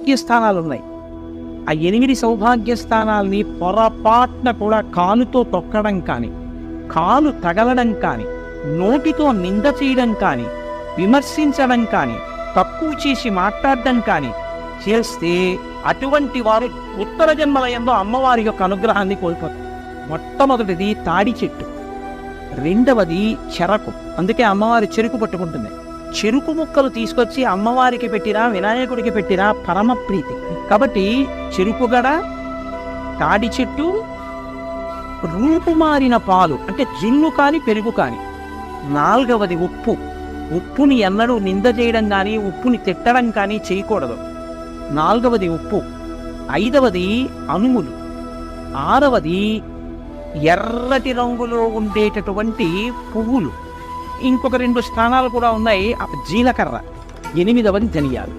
సౌభాగ్య స్థానాలు ఉన్నాయి. ఆ 8 సౌభాగ్య స్థానాల్ని పొరపాటున కూడా కాలుతో తొక్కడం కానీ, కాలు తగలడం కానీ, నోటితో నింద చేయడం కానీ, విమర్శించడం కానీ, తక్కువ చేసి మాట్లాడడం కానీ చేస్తే అటువంటి వారు ఉత్తర జన్మలయంలో అమ్మవారి యొక్క అనుగ్రహాన్ని కోల్పోతారు. మొట్టమొదటిది తాడి చెట్టు, రెండవది చెరకు. అందుకే అమ్మవారి చెరుకు పట్టుకుంటుంది. చెరుకు ముక్కలు తీసుకొచ్చి అమ్మవారికి పెట్టినా వినాయకుడికి పెట్టినా పరమ ప్రీతి. కాబట్టి చెరుకుగడ, తాడి చెట్టు, రూపుమారిన పాలు అంటే జున్ను కానీ పెరుగు కానీ. నాలుగవది ఉప్పు. ఉప్పుని ఎన్నడూ నింద చేయడం కానీ ఉప్పుని తిట్టడం కానీ చేయకూడదు. నాలుగవది ఉప్పు. ఐదవది అనుములు. ఆరవది ఎర్రటి రంగులో ఉండేటటువంటి పువ్వులు. ఇంకొక 2 స్థానాలు కూడా ఉన్నాయి. జీలకర్ర. 8వది ధనియాలు.